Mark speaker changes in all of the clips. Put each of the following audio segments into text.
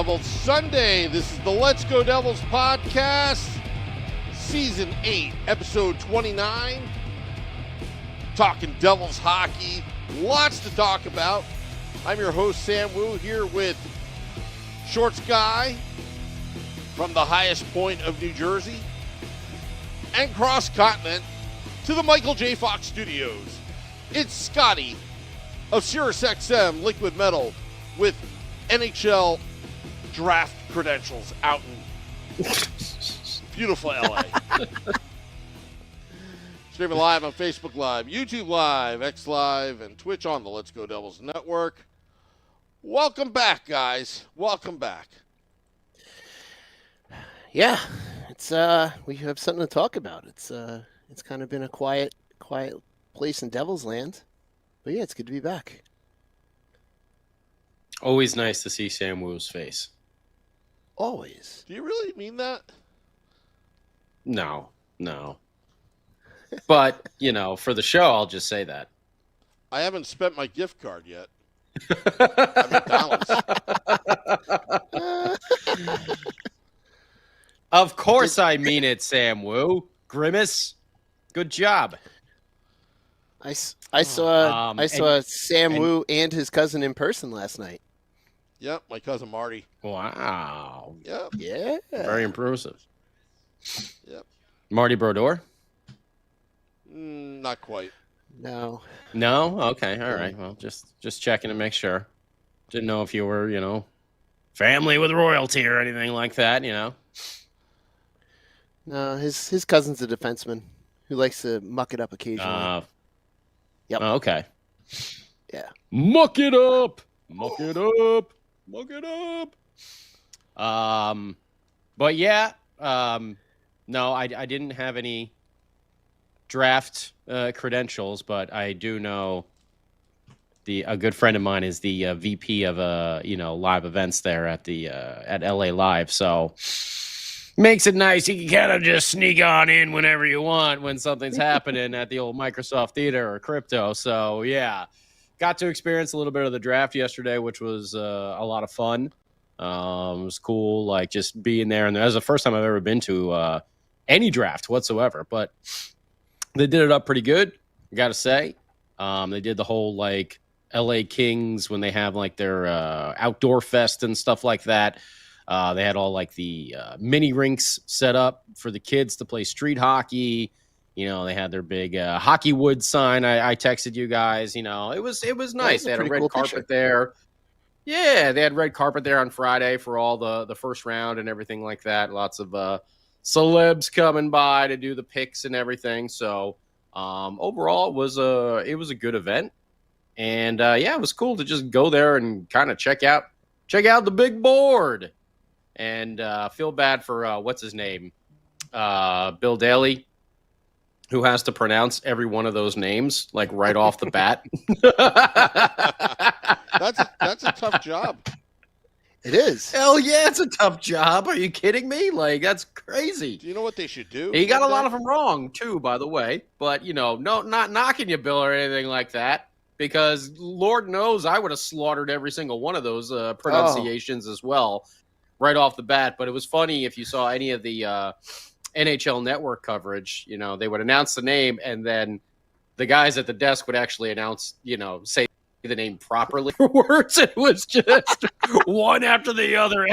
Speaker 1: Devils Sunday. This is the Let's Go Devils podcast, Season 8, Episode 29. Talking Devils hockey. Lots to talk about. I'm your host, Sam Wu, here with Shorts Guy from the highest point of New Jersey and cross-continent to the Michael J. Fox Studios. It's Scotty of SiriusXM Liquid Metal with NHL Draft credentials out in beautiful LA. Streaming live on Facebook Live, YouTube Live, X Live, and Twitch on the Let's Go Devils Network. Welcome back, guys. Welcome back.
Speaker 2: Yeah, it's we have something to talk about. It's kind of been a quiet place in Devils land, but yeah, it's good to be back.
Speaker 3: Always nice to see Sam Wu's face.
Speaker 2: Always.
Speaker 1: Do you really mean that?
Speaker 3: No. But, for the show, I'll just say that.
Speaker 1: I haven't spent my gift card yet. At McDonald's.
Speaker 3: Of course I mean it, Sam Wu. Grimace, good job.
Speaker 2: I saw Sam Wu and his cousin in person last night.
Speaker 1: Yep, my cousin Marty.
Speaker 3: Wow.
Speaker 1: Yep.
Speaker 2: Yeah.
Speaker 3: Very impressive.
Speaker 1: Yep.
Speaker 3: Marty Brodeur?
Speaker 1: Not quite.
Speaker 2: No?
Speaker 3: Okay, all right. Well, just checking to make sure. Didn't know if you were, family with royalty or anything like that,
Speaker 2: No, his cousin's a defenseman who likes to muck it up occasionally. Yep.
Speaker 3: Okay.
Speaker 2: Yeah.
Speaker 3: Muck it up. But yeah, no, I didn't have any draft credentials, but I do know a good friend of mine is the VP of live events there at LA Live, so makes it nice. You can kind of just sneak on in whenever you want when something's happening at the old Microsoft Theater or Crypto. So yeah, got to experience a little bit of the draft yesterday, which was a lot of fun. It was cool, like just being there, and that was the first time I've ever been to any draft whatsoever. But they did it up pretty good, I gotta say. They did the whole like LA Kings when they have like their outdoor fest and stuff like that. They had all like the mini rinks set up for the kids to play street hockey. They had their big hockey wood sign. I texted you guys. It was nice. They had a red carpet there. Yeah, they had red carpet there on Friday for all the first round and everything like that. Lots of celebs coming by to do the picks and everything. So overall, it was a good event, and yeah, it was cool to just go there and kind of check out the big board, and feel bad for what's his name, Bill Daly, who has to pronounce every one of those names like right off the bat.
Speaker 1: That's a tough job.
Speaker 2: It is.
Speaker 3: Hell yeah, it's a tough job. Are you kidding me? Like, that's crazy.
Speaker 1: Do you know what they should do?
Speaker 3: He got a lot of them wrong, too, by the way. But, no, not knocking you, Bill, or anything like that. Because Lord knows I would have slaughtered every single one of those pronunciations as well right off the bat. But it was funny if you saw any of the NHL Network coverage. They would announce the name, and then the guys at the desk would actually announce, say the name properly for words. It was just one after the other,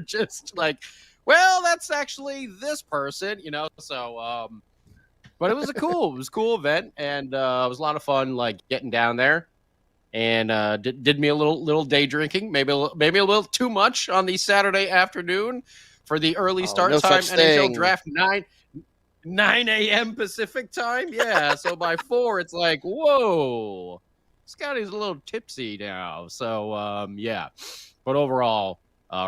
Speaker 3: just like, well, that's actually this person, so but it was a cool event, and it was a lot of fun, like getting down there, and did me a little day drinking, maybe a little too much on the Saturday afternoon for the early start time. NHL Draft 9 a.m. Pacific time. Yeah, so by 4 it's like, whoa, Scotty's a little tipsy now. So, yeah. But overall,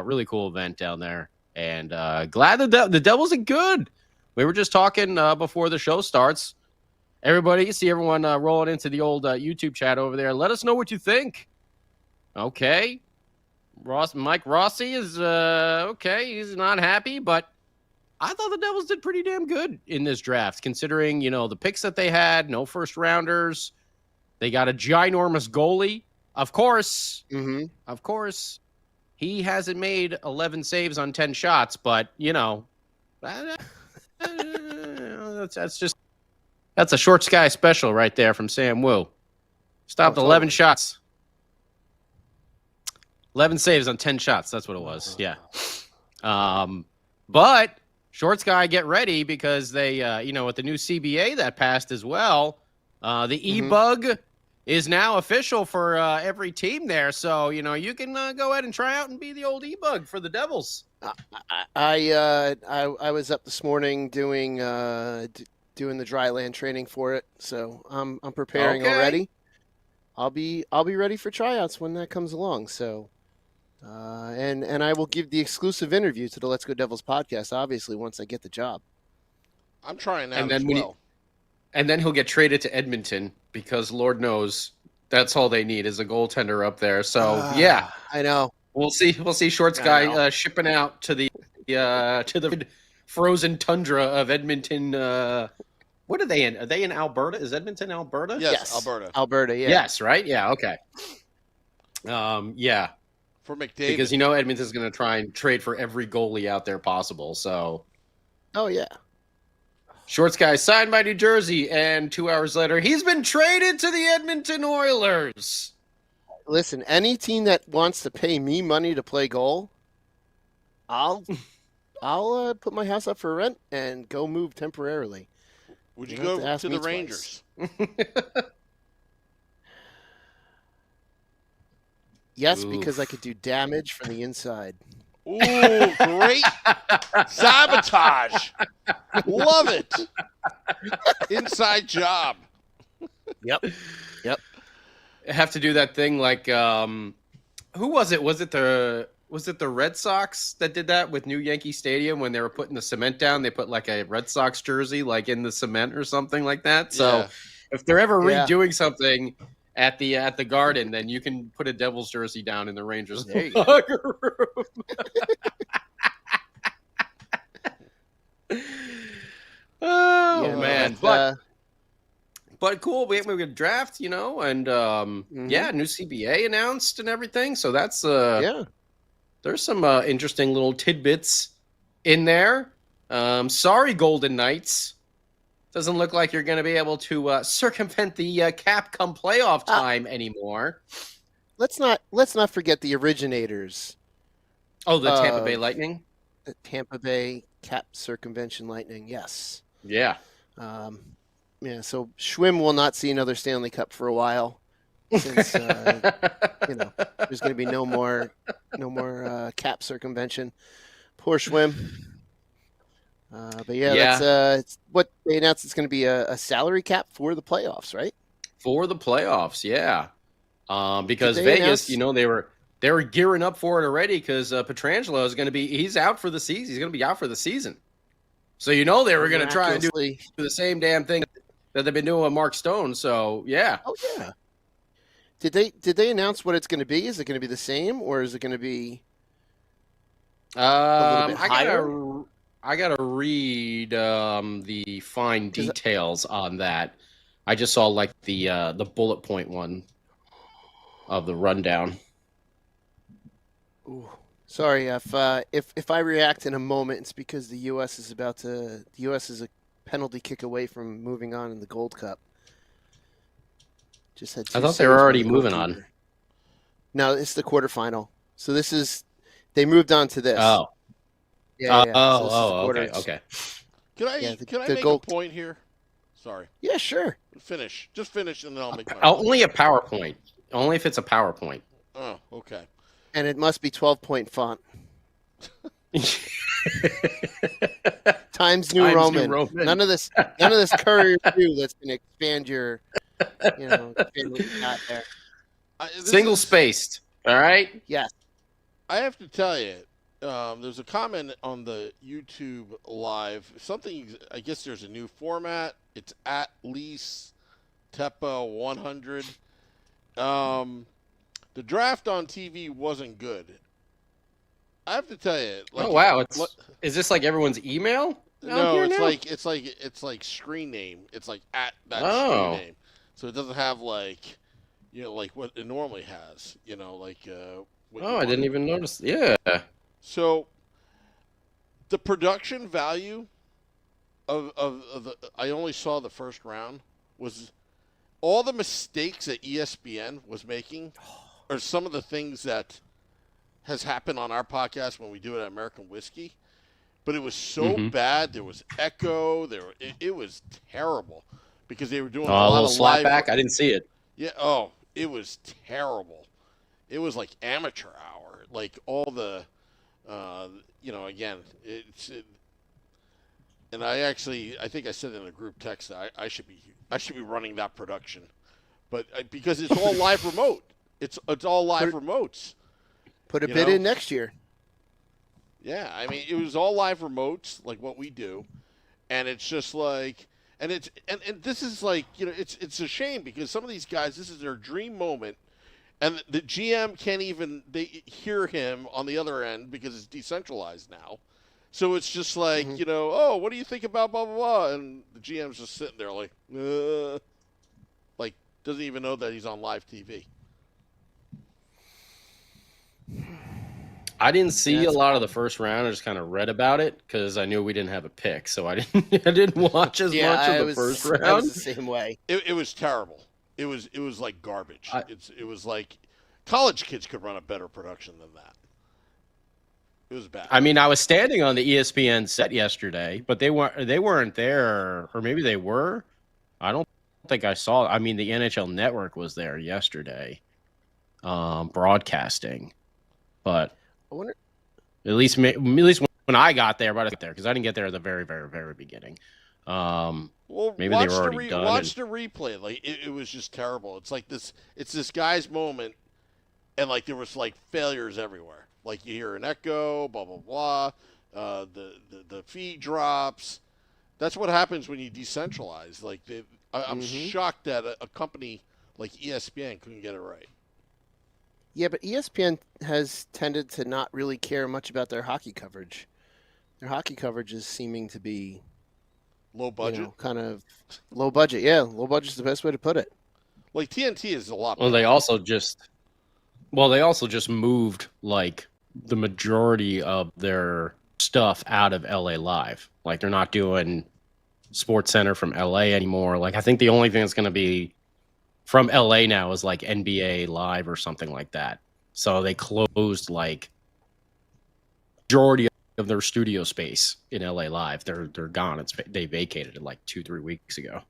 Speaker 3: really cool event down there. And glad the Devils are good. We were just talking before the show starts. Everybody, see everyone rolling into the old YouTube chat over there. Let us know what you think. Okay. Mike Rossi is okay. He's not happy, but I thought the Devils did pretty damn good in this draft, considering, the picks that they had, no first rounders. They got a ginormous goalie. Of course.
Speaker 2: Mm-hmm.
Speaker 3: Of course. he hasn't made 11 saves on 10 shots, but that's a short sky special right there from Sam Wu. Stopped 11 shots. 11 saves on 10 shots. That's what it was. Yeah. But short sky, get ready because they, with the new CBA that passed as well, the e-bug is now official for every team there. So, you can go ahead and try out and be the old e-bug for the Devils.
Speaker 2: I was up this morning doing the dry land training for it, so I'm preparing already. I'll be ready for tryouts when that comes along. So, and I will give the exclusive interview to the Let's Go Devils podcast, obviously, once I get the job.
Speaker 1: I'm trying that as well.
Speaker 3: And then he'll get traded to Edmonton because Lord knows that's all they need is a goaltender up there. So yeah,
Speaker 2: I know. We'll
Speaker 3: see Short Sky shipping out to the frozen tundra of Edmonton. What are they in? Are they in Alberta? Is Edmonton Alberta?
Speaker 1: Yes. Alberta.
Speaker 2: Alberta, yeah.
Speaker 3: Yes, right? Yeah, okay. Yeah.
Speaker 1: For McDavid.
Speaker 3: Because Edmonton's going to try and trade for every goalie out there possible. So.
Speaker 2: Oh yeah.
Speaker 3: Short Sky signed by New Jersey, and 2 hours later, he's been traded to the Edmonton Oilers.
Speaker 2: Listen, any team that wants to pay me money to play goal, I'll put my house up for rent and go move temporarily.
Speaker 1: Would you go to the Rangers?
Speaker 2: Yes, because I could do damage from the inside.
Speaker 1: Ooh, great sabotage. Love it. Inside job.
Speaker 2: Yep.
Speaker 3: I have to do that thing like who was it? Was it the Red Sox that did that with New Yankee Stadium when they were putting the cement down? They put like a Red Sox jersey like in the cement or something like that. So if they're ever redoing something at the Garden, then you can put a Devils jersey down in the Rangers locker room. Man, but cool. We have a draft, and new CBA announced and everything. So that's there's some interesting little tidbits in there. Sorry, Golden Knights. Doesn't look like you're going to be able to circumvent the cap come playoff time anymore.
Speaker 2: Let's not forget the originators.
Speaker 3: Oh, the Tampa Bay Lightning?
Speaker 2: The Tampa Bay cap circumvention Lightning, yes.
Speaker 3: Yeah.
Speaker 2: So Schwim will not see another Stanley Cup for a while since there's going to be no more cap circumvention. Poor Schwim. But that's what they announced. It's going to be a salary cap for the playoffs, right?
Speaker 3: For the playoffs, yeah. Because Vegas, they were gearing up for it already because Pietrangelo is going to be he's out for the season. He's going to be out for the season. So they were going to try and do the same damn thing that they've been doing with Mark Stone. So yeah.
Speaker 2: Oh yeah. Did they announce what it's going to be? Is it going to be the same or is it going to be a little bit higher?
Speaker 3: I gotta read the fine details on that. I just saw like the bullet point one of the rundown.
Speaker 2: Ooh. Sorry if I react in a moment, it's because the U.S. is a penalty kick away from moving on in the Gold Cup. Just had.
Speaker 3: I thought they were already moving on.
Speaker 2: No, it's the quarterfinal. So they moved on to this.
Speaker 3: Oh.
Speaker 2: Yeah.
Speaker 3: Okay.
Speaker 1: Can I make a point here? Sorry.
Speaker 2: Yeah, sure.
Speaker 1: Just finish, and then I'll make my
Speaker 3: only a PowerPoint. Only if it's a PowerPoint.
Speaker 1: Oh, okay.
Speaker 2: And it must be 12-point font. Times New Roman. None of this Courier view that's going to expand your, expand what you got there.
Speaker 3: Single spaced. All right.
Speaker 2: Yes.
Speaker 1: I have to tell you. There's a comment on the YouTube live. Something, I guess there's a new format. It's at least Tepa 100. The draft on TV wasn't good. I have to tell you.
Speaker 3: Oh wow! Is this like everyone's email?
Speaker 1: No, it's like screen name. It's like at that screen name. So it doesn't have like what it normally has.
Speaker 3: Oh, I didn't even notice. Yeah.
Speaker 1: So the production value of the I only saw the first round was all the mistakes that ESPN was making are some of the things that has happened on our podcast when we do it at American Whiskey. But it was so bad. There was echo. It was terrible because they were doing a lot of live.
Speaker 3: Back. I didn't see it.
Speaker 1: Yeah. Oh, it was terrible. It was like amateur hour. Like all the, again, and I think I said in a group text that I should be running that production, but because it's all live remote. It's all live remotes.
Speaker 2: Put a bid in next year.
Speaker 1: Yeah, I mean, it was all live remotes, like what we do, and it's just like, and this is like, it's a shame because some of these guys, this is their dream moment, and the GM can't even hear him on the other end because it's decentralized now, so it's just like, oh, what do you think about blah blah blah, and the GM's just sitting there like doesn't even know that he's on live TV.
Speaker 3: I didn't see a lot of the first round. I just kind of read about it because I knew we didn't have a pick, so I didn't watch as much of the first round.
Speaker 2: I was the same way.
Speaker 1: It was terrible. It was like garbage. It was like college kids could run a better production than that. It was bad.
Speaker 3: I mean, I was standing on the ESPN set yesterday, but they weren't there, or maybe they were. I don't think I saw. I mean, the NHL Network was there yesterday, broadcasting, but.
Speaker 2: I wonder.
Speaker 3: At least when I got there, but I got there because I didn't get there at the very, very, very beginning.
Speaker 1: Well,
Speaker 3: maybe they were already done.
Speaker 1: Watch the replay. Like it was just terrible. It's like this. It's this guy's moment, and like there was like failures everywhere. Like you hear an echo, blah blah blah. The feed drops. That's what happens when you decentralize. Like I'm shocked that a company like ESPN couldn't get it right.
Speaker 2: Yeah, but ESPN has tended to not really care much about their hockey coverage. Their hockey coverage is seeming to be
Speaker 1: low budget,
Speaker 2: kind of low budget. Yeah, low budget is the best way to put it.
Speaker 1: Like TNT is a lot.
Speaker 3: Well, they also just moved like the majority of their stuff out of LA Live. Like they're not doing Sports Center from LA anymore. Like I think the only thing that's going to be from LA now is like NBA Live or something like that. So they closed like majority of their studio space in LA Live. They're gone. They vacated it like 2-3 weeks ago.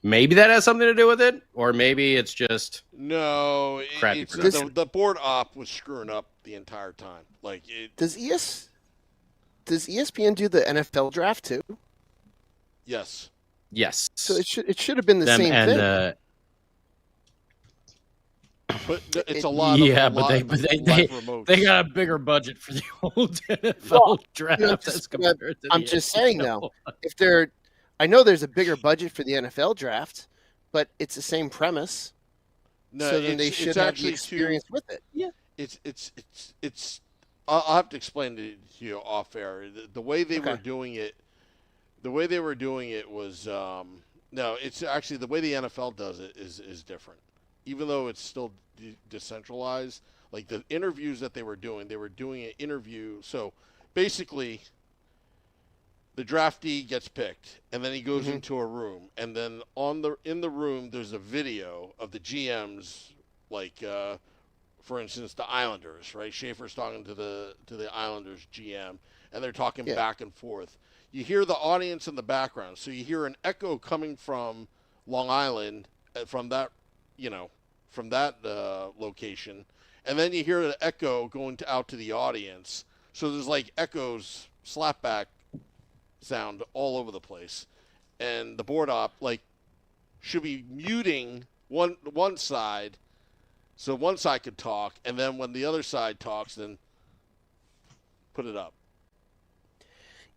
Speaker 3: Maybe that has something to do with it, or maybe it's just
Speaker 1: the board op was screwing up the entire time. Like
Speaker 2: does ESPN do the NFL draft too?
Speaker 1: Yes.
Speaker 2: So it should have been the same thing.
Speaker 1: But it's a lot.
Speaker 3: They got a bigger budget for the old NFL draft.
Speaker 2: I'm just saying though, I know there's a bigger budget for the NFL draft, but it's the same premise.
Speaker 1: No,
Speaker 2: so then they should have the experience with it.
Speaker 1: Yeah, it's. I'll have to explain to you off air. The way they were doing it. The way they were doing it was no. It's actually the way the NFL does it is different. Even though it's still decentralized, like the interviews that they were doing an interview. So basically, the draftee gets picked, and then he goes into a room, and then in the room there's a video of the GMs, like for instance the Islanders, right? Schaefer's talking to the Islanders GM, and they're talking back and forth. You hear the audience in the background, so you hear an echo coming from Long Island, from that location, and then you hear the echo going out to the audience. So there's like echoes, slapback sound all over the place, and the board op should be muting one side, so one side could talk, and then when the other side talks, then put it up.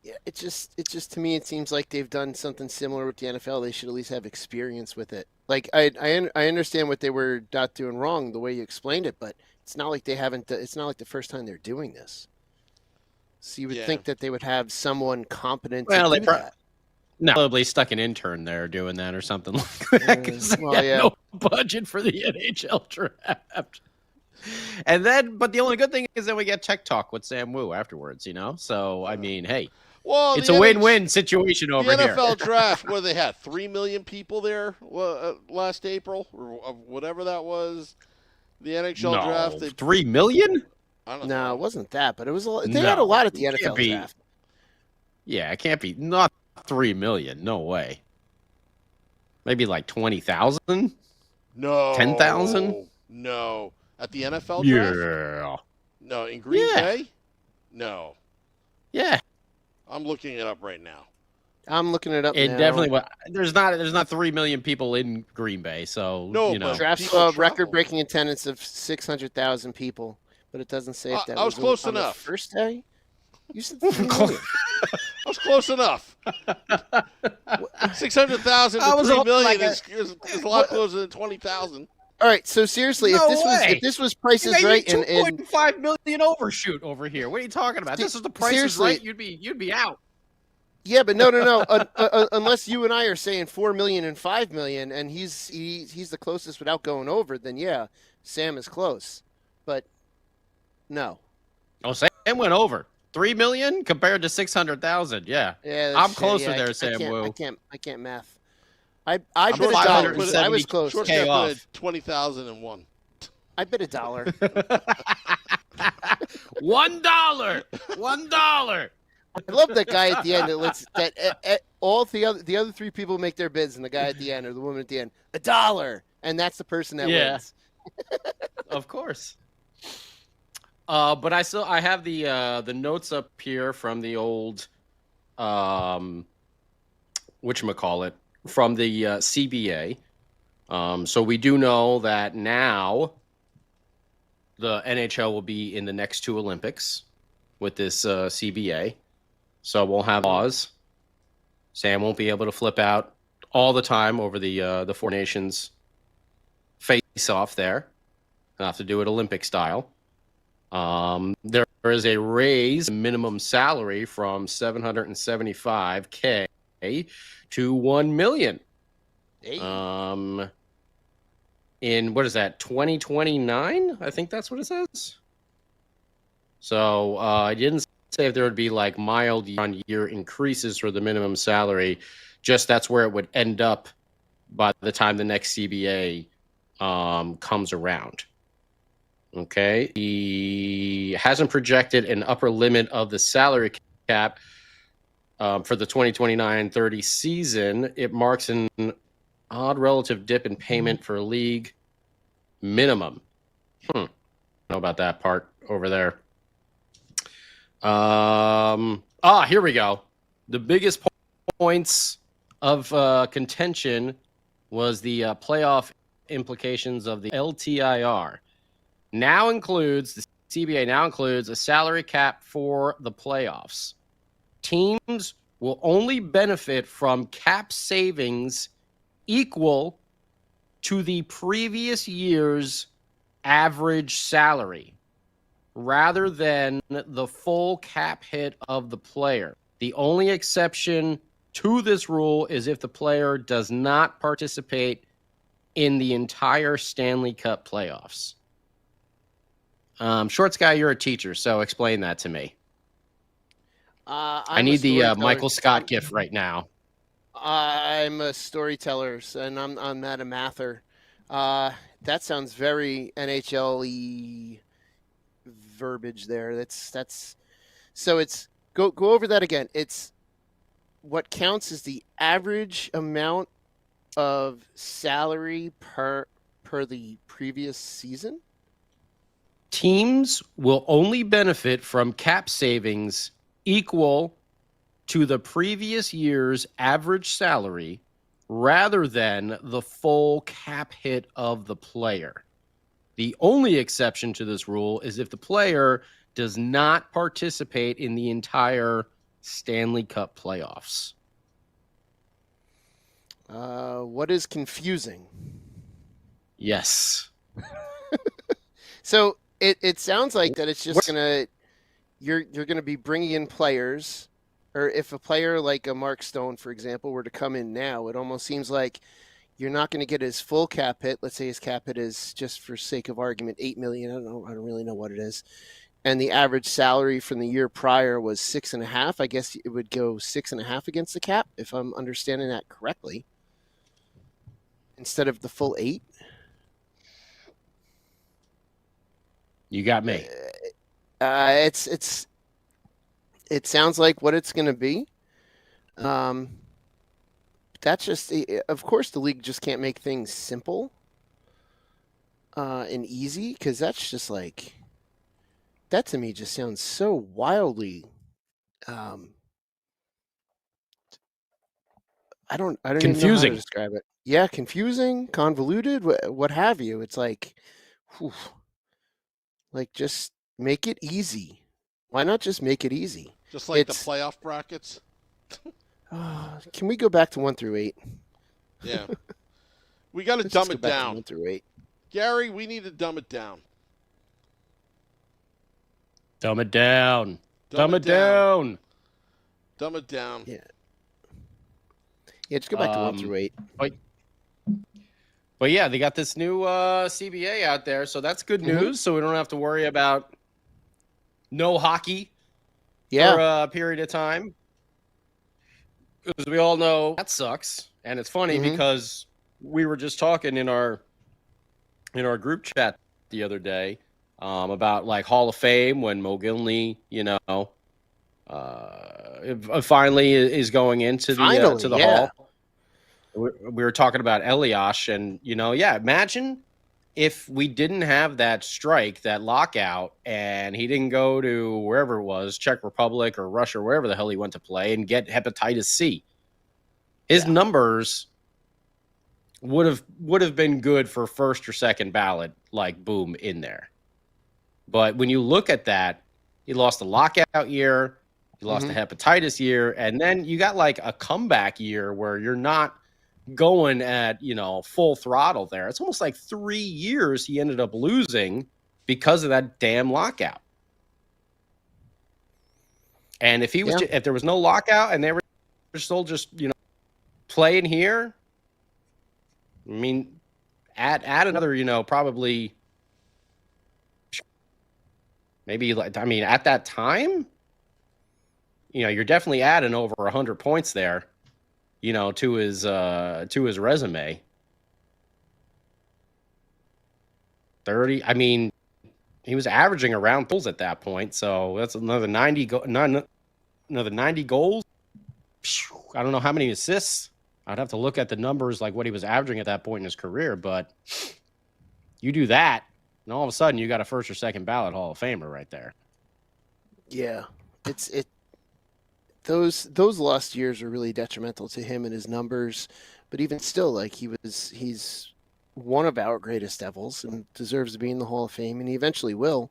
Speaker 2: Yeah, it's just to me, it seems like they've done something similar with the NFL. They should at least have experience with it. Like I understand what they were not doing wrong the way you explained it, but it's not like they haven't. It's not like the first time they're doing this. So you would think that they would have someone competent.
Speaker 3: Well,
Speaker 2: to do that.
Speaker 3: Probably stuck an intern there doing that or something like that because they had no budget for the NHL draft. And then, but the only good thing is that we get tech talk with Sam Wu afterwards, So, I mean, hey,
Speaker 1: Well,
Speaker 3: it's a win-win situation
Speaker 1: the
Speaker 3: over here.
Speaker 1: NFL draft, where they had 3 million people there last April, or whatever that was. The NHL draft.
Speaker 3: 3 million?
Speaker 1: I don't
Speaker 2: No,
Speaker 1: know.
Speaker 2: it wasn't that, but it was. They had a lot at the NFL draft.
Speaker 3: Yeah, it can't be. Not 3 million. No way. Maybe like 20,000?
Speaker 1: No.
Speaker 3: 10,000?
Speaker 1: No. At the NFL draft?
Speaker 3: Yeah.
Speaker 1: No, in Green Bay? No.
Speaker 3: Yeah.
Speaker 1: I'm looking it up right now.
Speaker 2: I'm looking it up
Speaker 3: It
Speaker 2: now.
Speaker 3: definitely was. There's not 3 million people in Green Bay, so
Speaker 1: No,
Speaker 3: you know.
Speaker 1: but
Speaker 2: Draft record-breaking attendance of 600,000 people, but it doesn't say if that
Speaker 1: I was close
Speaker 2: on
Speaker 1: enough.
Speaker 2: The first day. You said 3 million.
Speaker 1: I was close enough. 600,000 to 3 million is a lot closer than 20,000.
Speaker 2: All right, so seriously, if this was Price is Right, and
Speaker 3: 2.5 million overshoot over here. What are you talking about? This is the Price is Right. You'd be out.
Speaker 2: Yeah, but no. Unless you and I are saying 4 million and 5 million, and he's the closest without going over, then yeah, Sam is close. But no.
Speaker 3: Oh, Sam went over 3 million compared to 600,000. Yeah, I'm closer there, Sam Wu.
Speaker 2: I can't math. I bet $1. I was close.
Speaker 1: Shortcut put at 20,001.
Speaker 2: I bet $1.
Speaker 3: $1.
Speaker 2: I love that guy at the end. All the other three people make their bids, and the guy at the end or the woman at the end, $1, and that's the person that wins.
Speaker 3: Of course. But I have the notes up here from the old whatchamacallit, from the CBA. So we do know that now the NHL will be in the next two Olympics with this CBA. So we'll have Oz. Sam won't be able to flip out all the time over the Four Nations face-off there. He'll have to do it Olympic style. There is a raise in minimum salary from $775K to $1 million.
Speaker 2: Hey.
Speaker 3: In what is that, 2029? I think that's what it says. So I didn't say if there would be like mild year-on-year increases for the minimum salary. Just that's where it would end up by the time the next CBA comes around. Okay, he hasn't projected an upper limit of the salary cap for the 2029-30 season. It marks an odd relative dip in payment for league minimum. I don't know about that part over there. Here we go. The biggest points of contention was the playoff implications of the LTIR. The CBA now includes a salary cap for the playoffs. Teams will only benefit from cap savings equal to the previous year's average salary, rather than the full cap hit of the player. The only exception to this rule is if the player does not participate in the entire Stanley Cup playoffs. Shorts guy, you're a teacher, so explain that to me. I need the Michael Scott gif right now.
Speaker 2: I'm a storyteller, and I'm not a mather. That sounds very NHL-y verbiage there. That's so it's go over that again. It's what counts as the average amount of salary per the previous season.
Speaker 3: Teams will only benefit from cap savings equal to the previous year's average salary rather than the full cap hit of the player. The only exception to this rule is if the player does not participate in the entire Stanley Cup playoffs.
Speaker 2: What is confusing?
Speaker 3: Yes.
Speaker 2: So it sounds like that it's just you're gonna be bringing in players, or if a player like a Mark Stone, for example, were to come in now, it almost seems like You're not going to get his full cap hit. Let's say his cap hit is, just for sake of argument, $8 million. I don't really know what it is. And the average salary from the year prior was 6.5. I guess it would go 6.5 against the cap, if I'm understanding that correctly, instead of the full 8.
Speaker 3: You got me.
Speaker 2: It sounds like what it's going to be. That's just, of course, the league just can't make things simple and easy, because that's just like, that to me just sounds so wildly. I don't
Speaker 3: Confusing.
Speaker 2: even know how to describe it. Yeah, confusing, convoluted, what have you. It's like, whew, like, just make it easy. Why not just make it easy?
Speaker 1: Just like the playoff brackets.
Speaker 2: Can we go back to 1 through 8?
Speaker 1: Yeah, we got to dumb it down.
Speaker 2: 1 through 8.
Speaker 1: Gary, we need to dumb it down.
Speaker 3: Dumb it down. Dumb it down.
Speaker 1: Dumb it down.
Speaker 2: Yeah. Yeah, just go back to 1 through 8.
Speaker 3: But yeah, they got this new CBA out there, so that's good news. So we don't have to worry about no hockey for a period of time. Because we all know that sucks. And it's funny because we were just talking in our group chat the other day about like Hall of Fame, when Mogilny, finally is going into the to the Hall. We were talking about Elias, and imagine if we didn't have that strike, that lockout, and he didn't go to wherever it was, Czech Republic or Russia, or wherever the hell he went to play, and get hepatitis C. His numbers would have been good for first or second ballot, like boom in there. But when you look at that, he lost the lockout year, he lost the hepatitis year, and then you got like a comeback year where you're not going at full throttle there. It's almost like 3 years he ended up losing because of that damn lockout. And if he was if there was no lockout and they were still just playing here, I mean, add another probably maybe at that time you're definitely adding over 100 points there to his resume. 30. I mean, he was averaging around goals at that point, so that's another 90 goals. I don't know how many assists. I'd have to look at the numbers, like what he was averaging at that point in his career, but you do that, and all of a sudden you got a first or second ballot Hall of Famer right there.
Speaker 2: Yeah, those lost years are really detrimental to him and his numbers, but even still, like, he's one of our greatest Devils and deserves to be in the Hall of Fame, and he eventually will.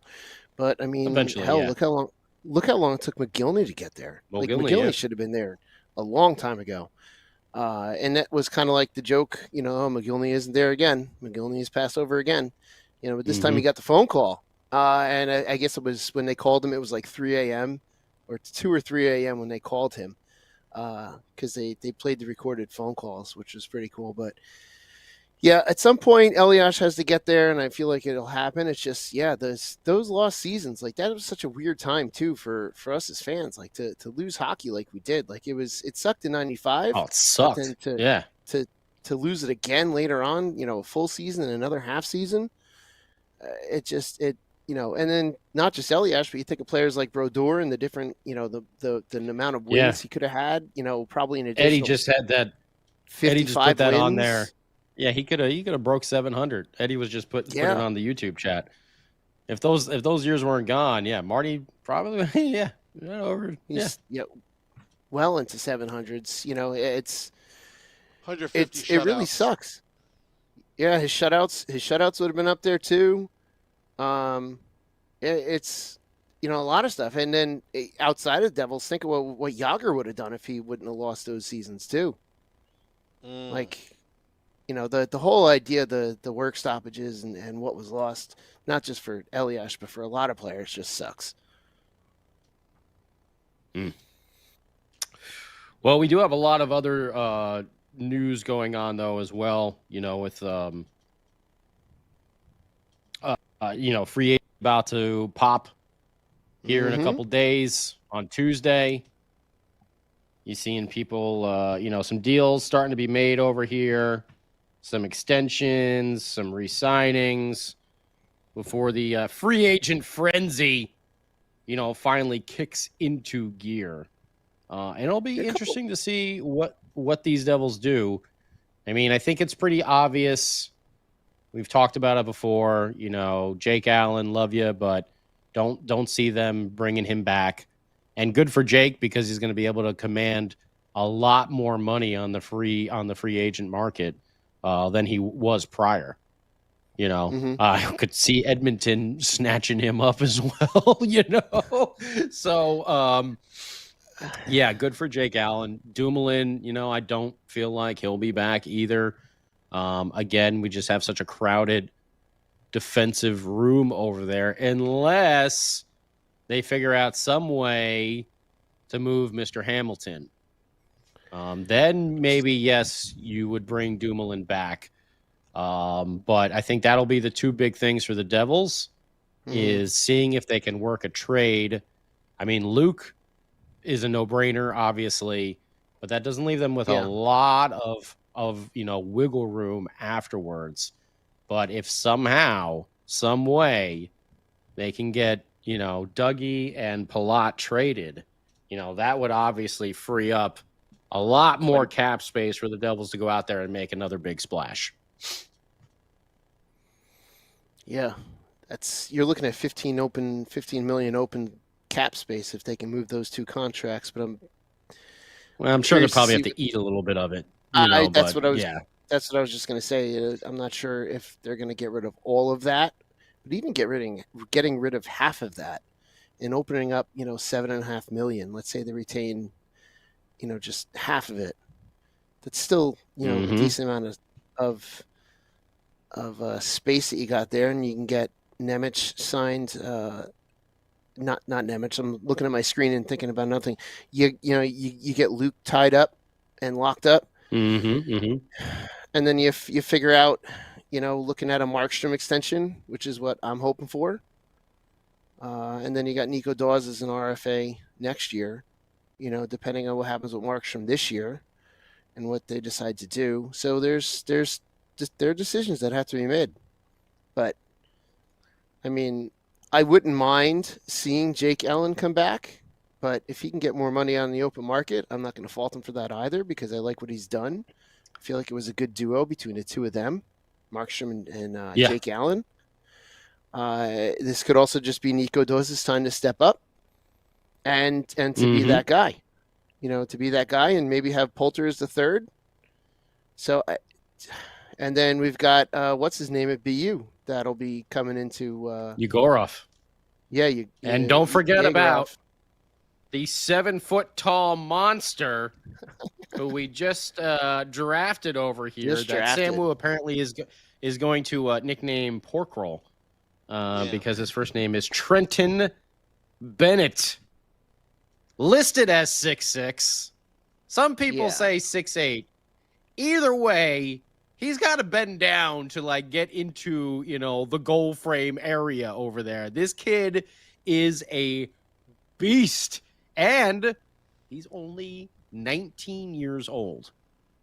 Speaker 2: But I mean,
Speaker 3: eventually,
Speaker 2: look how long it took Mogilny to get there. Mogilny should have been there a long time ago. And that was kind of like the joke, Mogilny isn't there again. Mogilny is passed over again. But this time he got the phone call. And I guess it was when they called him, it was like 3 a.m. or 2 or 3 a.m. when they called him, because they played the recorded phone calls, which was pretty cool. But yeah, at some point, Elias has to get there, and I feel like it'll happen. It's just, those lost seasons, like, that was such a weird time too for us as fans, like to lose hockey like we did. Like, it sucked in '95.
Speaker 3: Oh, it sucked.
Speaker 2: To lose it again later on, a full season and another half season. And then not just Elias, but you think of players like Brodeur and the different, the amount of wins he could have had, probably an additional.
Speaker 3: Eddie just had that.
Speaker 2: 55
Speaker 3: Eddie just put that
Speaker 2: wins
Speaker 3: on there. Yeah, he could have broke 700. Eddie was just putting it on the YouTube chat. If those years weren't gone, Marty probably over.
Speaker 2: Well into 700s. It's
Speaker 1: 150.
Speaker 2: It really sucks. Yeah, his shutouts would have been up there too. It's a lot of stuff. And then outside of the Devils, think of what Jágr would have done if he wouldn't have lost those seasons too. Like, the whole idea, the work stoppages and what was lost, not just for Elias, but for a lot of players, just sucks.
Speaker 3: Well, we do have a lot of other news going on though as well. With free agent about to pop here in a couple days on Tuesday. You seeing people, some deals starting to be made over here, some extensions, some re-signings before the free agent frenzy, finally kicks into gear. And it'll be interesting to see what these Devils do. I mean, I think it's pretty obvious. We've talked about it before. Jake Allen, love you, but don't see them bringing him back. And good for Jake because he's going to be able to command a lot more money on the free agent market than he was prior. I could see Edmonton snatching him up as well. So yeah, good for Jake Allen. Dumoulin, I don't feel like he'll be back either. Again, we just have such a crowded defensive room over there, unless they figure out some way to move Mr. Hamilton. Then maybe, yes, you would bring Dumoulin back. But I think that'll be the two big things for the Devils is seeing if they can work a trade. I mean, Luke is a no-brainer, obviously, but that doesn't leave them with a lot of wiggle room afterwards. But if somehow, some way, they can get Dougie and Palat traded, that would obviously free up a lot more cap space for the Devils to go out there and make another big splash.
Speaker 2: Yeah, you're looking at 15 million open cap space if they can move those two contracts. But I'm
Speaker 3: sure they'll probably have to eat a little bit of it.
Speaker 2: That's what I was just going to say. I'm not sure if they're going to get rid of all of that, but even getting rid of half of that and opening up, $7.5 million. Let's say they retain, just half of it. That's still, a decent amount of space that you got there, and you can get Nemec signed. Not Nemec. I'm looking at my screen and thinking about nothing. You get Luke tied up and locked up. And then you figure out, looking at a Markstrom extension, which is what I'm hoping for. And then you got Nico Dawes as an RFA next year, depending on what happens with Markstrom this year and what they decide to do. So there are decisions that have to be made. But, I mean, I wouldn't mind seeing Jake Allen come back. But if he can get more money on the open market, I'm not going to fault him for that either because I like what he's done. I feel like it was a good duo between the two of them, Markstrom and Jake Allen. This could also just be Nico Dawes' time to step up and to be that guy, to be that guy and maybe have Poulter as the third. So, and then we've got, what's his name at BU that'll be coming into
Speaker 3: Yegorov.
Speaker 2: Yeah.
Speaker 3: And don't forget about the 7-foot-tall monster who we just drafted over here. Samu apparently is going to nickname Pork Roll because his first name is Trenton Bennett. Listed as 6'6". Some people say 6'8". Either way, he's got to bend down to get into, the goal frame area over there. This kid is a beast. And he's only 19 years old,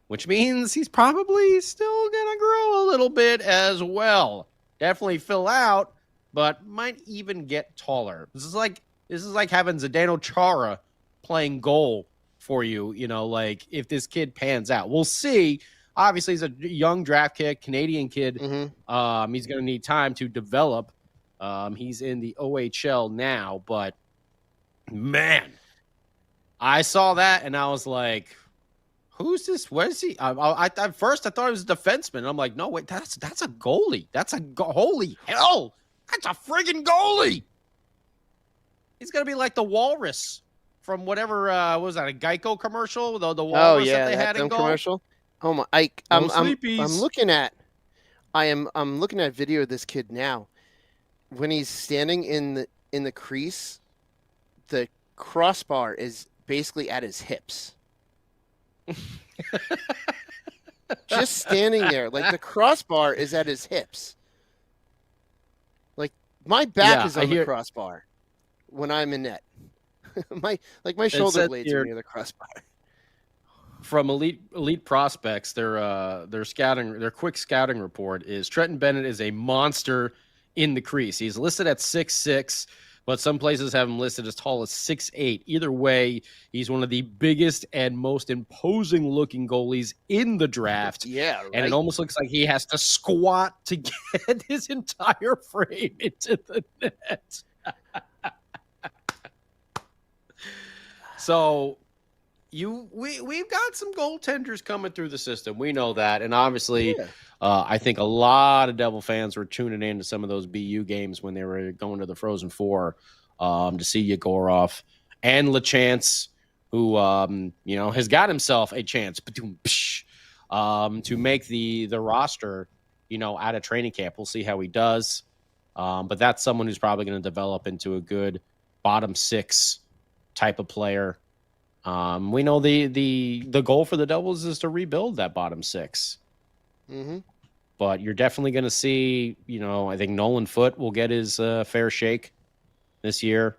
Speaker 3: which means he's probably still going to grow a little bit as well. Definitely fill out, but might even get taller. This is like having Zdeno Chara playing goal for you, if this kid pans out. We'll see. Obviously, he's a young draft kid, Canadian kid. He's going to need time to develop. He's in the OHL now, but man, I saw that and I was like, who's this? Where is he? At first, I thought it was a defenseman. I'm like, no, wait, that's a goalie. Holy hell. That's a friggin' goalie. He's going to be like the walrus from whatever, what was that, a Geico commercial? The walrus that they had in goal? Commercial?
Speaker 2: Oh my! I'm looking at video of this kid now. When he's standing in the crease, the crossbar is basically at his hips. just standing there. Like, the crossbar is at his hips. Like, my back is on the crossbar when I'm in net. my shoulder blades are near the crossbar.
Speaker 3: From elite prospects, their quick scouting report is Trenton Bennett is a monster in the crease. He's listed at 6'6", but some places have him listed as tall as 6'8". Either way, he's one of the biggest and most imposing looking goalies in the draft.
Speaker 2: Yeah, right.
Speaker 3: And it almost looks like he has to squat to get his entire frame into the net. So we've got some goaltenders coming through the system. We know that. And obviously, I think a lot of Devil fans were tuning in to some of those BU games when they were going to the Frozen Four to see Yegorov and LeChance, who, has got himself a chance to make the roster, out of training camp. We'll see how he does. But that's someone who's probably going to develop into a good bottom six type of player. We know the goal for the Devils is to rebuild that bottom six.
Speaker 2: Mm-hmm.
Speaker 3: But you're definitely going to see, I think Nolan Foote will get his fair shake this year.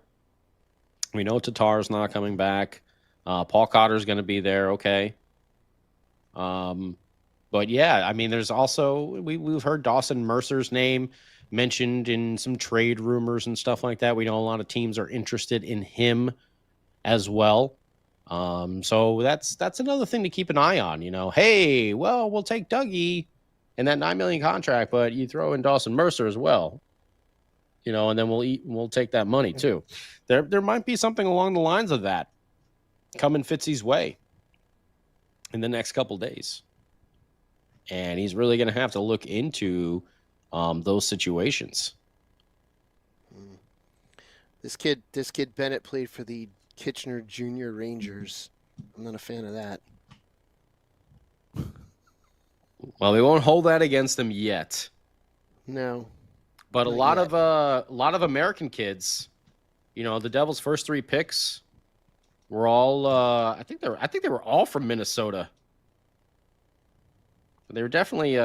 Speaker 3: We know Tatar's not coming back. Paul Cotter's going to be there, okay. But yeah, I mean, there's also we've heard Dawson Mercer's name mentioned in some trade rumors and stuff like that. We know a lot of teams are interested in him as well. So that's another thing to keep an eye on. Hey, well, we'll take Dougie and that $9 million contract, but you throw in Dawson Mercer as well. And then we'll take that money too. There might be something along the lines of that coming Fitzy's way in the next couple days. And he's really going to have to look into those situations.
Speaker 2: This kid Bennett played for the Kitchener Junior Rangers. I'm not a fan of that.
Speaker 3: Well, we won't hold that against them yet.
Speaker 2: No.
Speaker 3: But a lot of American kids, the Devils' first 3 picks were all I think they were all from Minnesota. They were definitely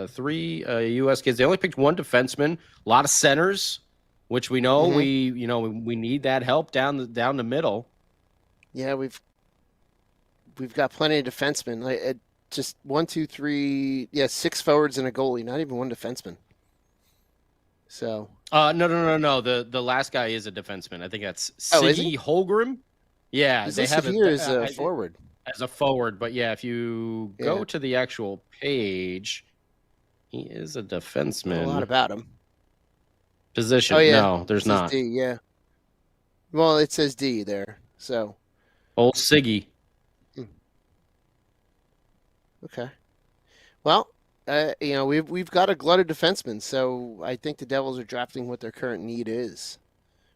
Speaker 3: 3 U.S. kids. They only picked 1 defenseman, a lot of centers, which we know we need that help down the middle.
Speaker 2: Yeah, we've got plenty of defensemen. Just 1, 2, 3, 6 forwards and a goalie, not even 1 defenseman. So
Speaker 3: no. The last guy is a defenseman. I think that's Siggy Holmgren. Yeah,
Speaker 2: they have here as a forward.
Speaker 3: As a forward, but yeah, if you go to the actual page, he is a defenseman.
Speaker 2: A lot about him.
Speaker 3: Position? Oh, yeah. No, there's not.
Speaker 2: D, yeah. Well, it says D there. So.
Speaker 3: Old Siggy.
Speaker 2: Okay. Well, we've got a glut of defensemen, so I think the Devils are drafting what their current need is.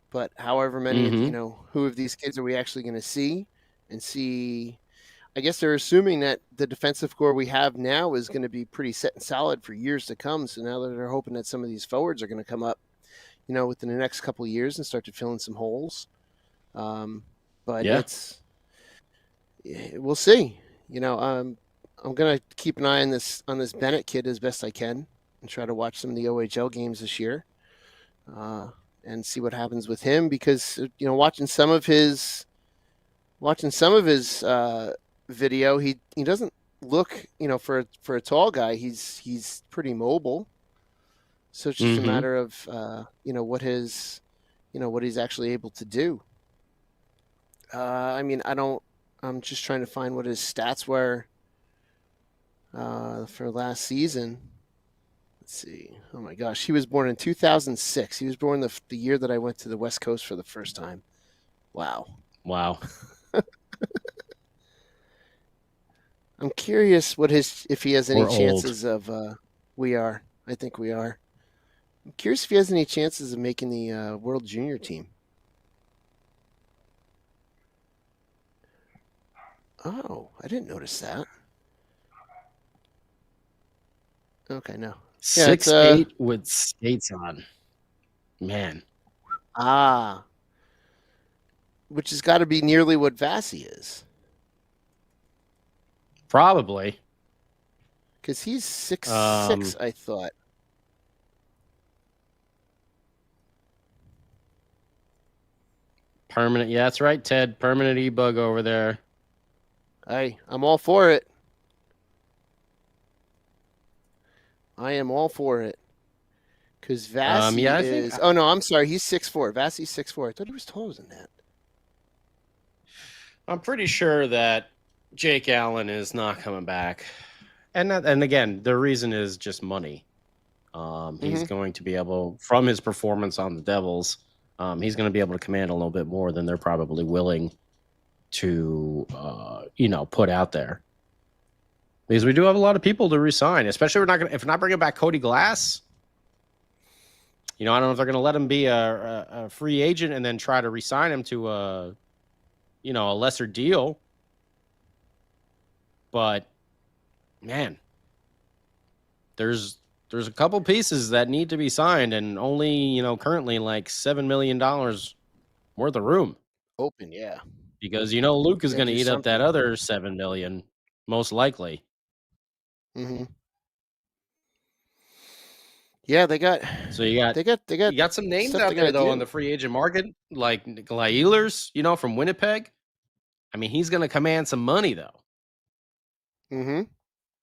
Speaker 2: But however many, who of these kids are we actually going to see? And see, I guess they're assuming that the defensive core we have now is going to be pretty set and solid for years to come. So now that they're hoping that some of these forwards are going to come up, within the next couple of years and start to fill in some holes. But we'll see. I'm going to keep an eye on this Bennett kid as best I can and try to watch some of the OHL games this year and see what happens with him because, watching some of his video, he doesn't look, for a tall guy, he's pretty mobile. So it's just a matter of, what he's actually able to do. I'm just trying to find what his stats were for last season. Let's see. Oh my gosh. He was born in 2006. He was born the year that I went to the West Coast for the first time. Wow. I'm curious if he has any chances of, we are. I think we are. I'm curious if he has any chances of making the World Junior team. Oh, I didn't notice that. Okay, no.
Speaker 3: 6'8" with skates on. Man.
Speaker 2: Which has got to be nearly what Vassy is.
Speaker 3: Probably.
Speaker 2: Because he's 6'6", I thought.
Speaker 3: Permanent. Yeah, that's right, Ted. Permanent E-bug over there.
Speaker 2: I'm all for it. I am all for it. Because Vasi is... Oh, no, I'm sorry. He's 6'4". Vasi's 6'4". I thought he was taller than that.
Speaker 3: I'm pretty sure that Jake Allen is not coming back. And again, the reason is just money. He's going to be able, from his performance on the Devils, he's going to be able to command a little bit more than they're probably willing to, put out there. Because we do have a lot of people to resign, especially if we're not bringing back Cody Glass. I don't know if they're going to let him be a free agent and then try to resign him to a lesser deal. But man, there's a couple pieces that need to be signed, and only currently like $7 million worth of room
Speaker 2: open. Yeah,
Speaker 3: because Luke is going to eat up that other $7 million most likely.
Speaker 2: Yeah, they got
Speaker 3: some names out there though on the free agent market, like Nikolai Ehlers, from Winnipeg. I mean, he's going to command some money though.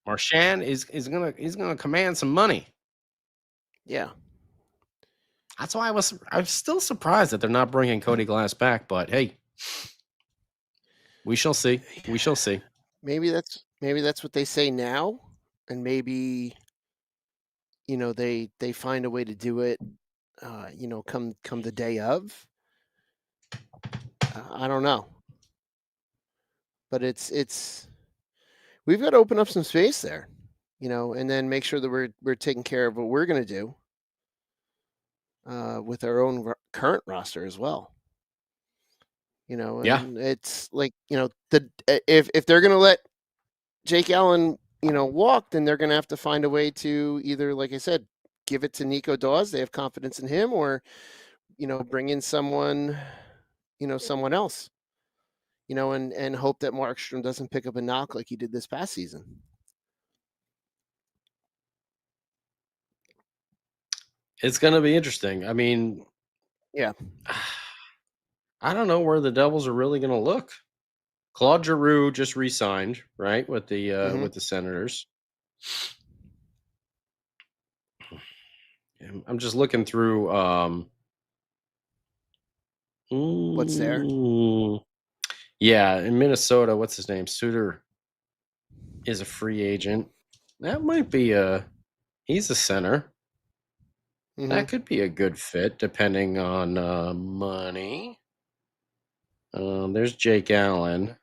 Speaker 3: Marchand is gonna command some money.
Speaker 2: Yeah,
Speaker 3: that's why I'm still surprised that they're not bringing Cody Glass back. But hey, we shall see. We shall see.
Speaker 2: Maybe that's what they say now, and maybe they find a way to do it. Come the day of. I don't know, but it's we've got to open up some space there, and then make sure that we're taking care of what we're going to do with our own current roster as well. And it's like if they're going to let Jake Allen walk, then they're going to have to find a way to either, like I said, give it to Nico Dawes. They have confidence in him, or bring in someone else. And hope that Markstrom doesn't pick up a knock like he did this past season.
Speaker 3: It's going to be interesting. I mean,
Speaker 2: yeah.
Speaker 3: I don't know where the Devils are really going to look. Claude Giroux just re-signed, right, with the Senators. I'm just looking through.
Speaker 2: What's there?
Speaker 3: Yeah, in Minnesota, what's his name? Suter is a free agent. That might be he's a center. That could be a good fit depending on money. There's Jake Allen.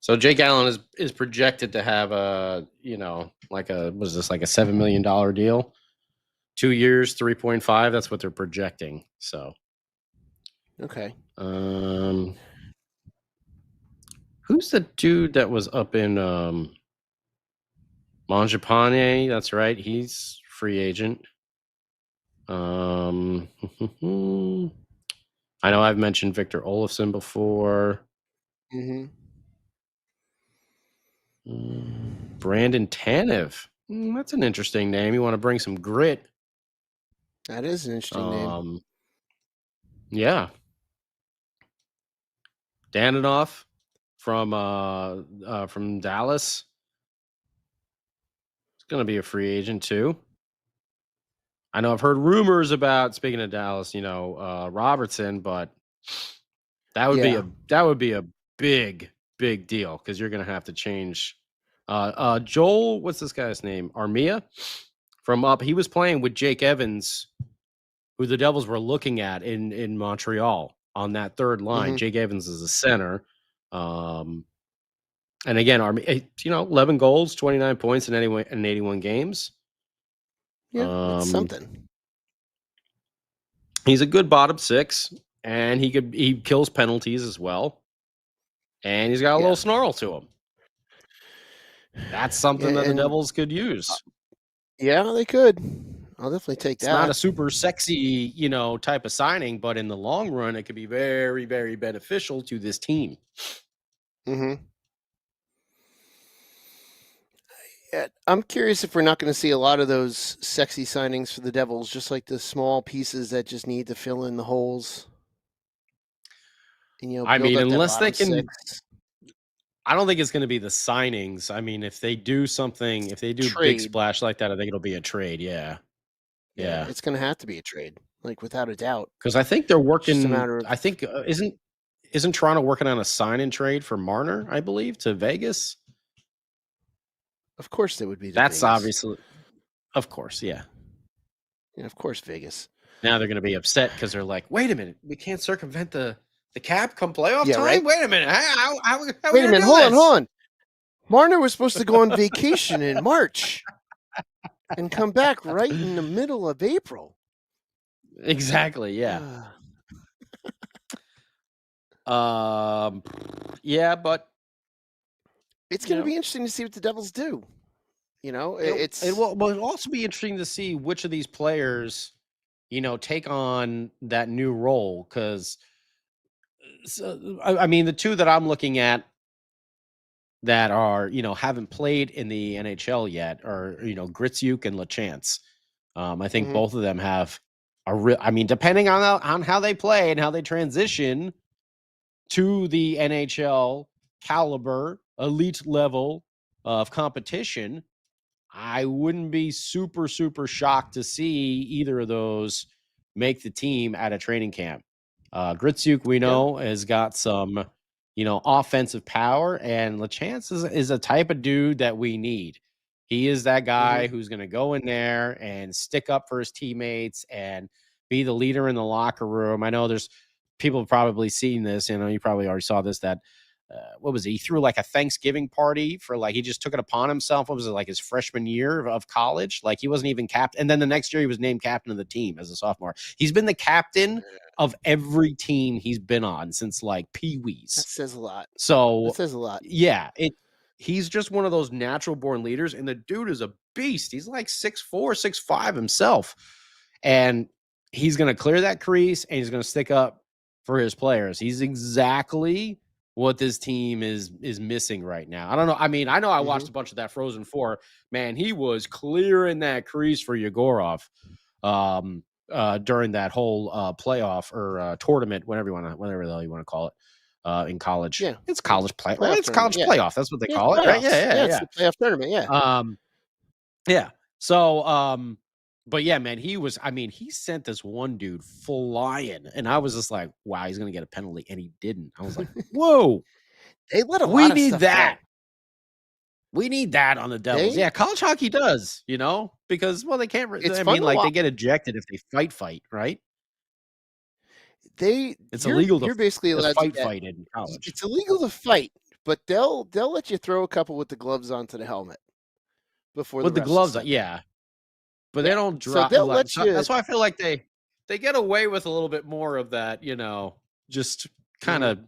Speaker 3: So Jake Allen is projected to have like a $7 million deal, 2 years, 3.5. That's what they're projecting. So,
Speaker 2: okay.
Speaker 3: Who's the dude that was up in Mangiapane? That's right. He's free agent. I know I've mentioned Victor Olofsson before. Brandon Tanev. That's an interesting name. You want to bring some grit.
Speaker 2: That is an interesting name.
Speaker 3: Yeah. Danilov from Dallas. It's going to be a free agent too. I know I've heard rumors about, speaking of Dallas, Robertson, but that would be a big deal because you're going to have to change. Joel, what's this guy's name? Armia from up. He was playing with Jake Evans, who the Devils were looking at in Montreal on that third line. Jake Evans is a center. And again, Armia, 11 goals, 29 points in 81 games.
Speaker 2: Yeah, it's something.
Speaker 3: He's a good bottom six, and he kills penalties as well. And he's got a little snarl to him. That's something that the Devils could use.
Speaker 2: Yeah, they could. I'll definitely take that.
Speaker 3: It's not a super sexy, type of signing, but in the long run, it could be very, very beneficial to this team.
Speaker 2: Yeah, I'm curious if we're not going to see a lot of those sexy signings for the Devils, just like the small pieces that just need to fill in the holes. And,
Speaker 3: I
Speaker 2: build
Speaker 3: mean,
Speaker 2: up that
Speaker 3: unless they
Speaker 2: bottom
Speaker 3: can,
Speaker 2: six.
Speaker 3: I don't think it's going to be the signings. I mean, if they do something, if they do big
Speaker 2: Trade.
Speaker 3: splash like that, I think it'll be a trade. Yeah.
Speaker 2: Yeah, it's going to have to be a trade, like without a doubt.
Speaker 3: Because I think they're
Speaker 2: It's just a
Speaker 3: working.
Speaker 2: matter of.
Speaker 3: I think isn't Toronto working on a sign and trade for Marner? I believe to Vegas.
Speaker 2: Of course, they would be.
Speaker 3: That's
Speaker 2: Vegas.
Speaker 3: obviously, of course, yeah.
Speaker 2: Yeah, of course, Vegas.
Speaker 3: Now they're going to be upset because they're like, wait a minute, we can't circumvent the cap come playoff time.
Speaker 2: Right?
Speaker 3: Wait a minute, how
Speaker 2: wait a minute, hold on. Marner was supposed to go on vacation in March and come back right in the middle of April.
Speaker 3: Exactly. Yeah. Yeah, but
Speaker 2: it's going to be interesting to see what the Devils do. It
Speaker 3: will also be interesting to see which of these players, take on that new role. Because, I mean, the two that I'm looking at that are, haven't played in the NHL yet are, Gritsuk and LaChance. I think both of them have depending on how they play and how they transition to the NHL caliber, elite level of competition, I wouldn't be super, super shocked to see either of those make the team at a training camp. Gritsuk, we know, has got some, offensive power, and LaChance is a type of dude that we need. He is that guy who's going to go in there and stick up for his teammates and be the leader in the locker room. I know there's people have probably seen this. You probably already saw this, that what was it? He threw like a Thanksgiving party for he just took it upon himself. What was it, like his freshman year of college? Like he wasn't even captain. And then the next year he was named captain of the team as a sophomore. He's been the captain of every team he's been on since Pee-wees.
Speaker 2: That says a lot.
Speaker 3: So
Speaker 2: that says a lot.
Speaker 3: Yeah. He's just one of those natural born leaders. And the dude is a beast. He's like 6'4", 6'5" himself. And he's going to clear that crease and he's going to stick up for his players. He's exactly what this team is missing right now. I don't know. I mean, I know I watched a bunch of that Frozen 4. Man, he was clearing that crease for Yegorov during that whole playoff or tournament, whatever the hell you want to call it, in college.
Speaker 2: Yeah.
Speaker 3: It's college play.
Speaker 2: Well,
Speaker 3: it's college playoff. That's what they call it, right?
Speaker 2: Yeah. It's the playoff tournament, yeah.
Speaker 3: Yeah. So, but yeah, man, he sent this one dude flying, and I was just like, wow, he's going to get a penalty, and he didn't. I was like, whoa.
Speaker 2: They let a lot of stuff
Speaker 3: that.
Speaker 2: go.
Speaker 3: We need that on the Devils. Yeah, college hockey does, because, they can't. They get ejected if they fight, right? It's illegal
Speaker 2: You're basically allowed
Speaker 3: to fight in college.
Speaker 2: It's illegal to fight, but they'll let you throw a couple with the gloves onto the helmet before
Speaker 3: with the gloves. Yeah. But they don't drop.
Speaker 2: So let you,
Speaker 3: that's why I feel like they get away with a little bit more of that, just kind of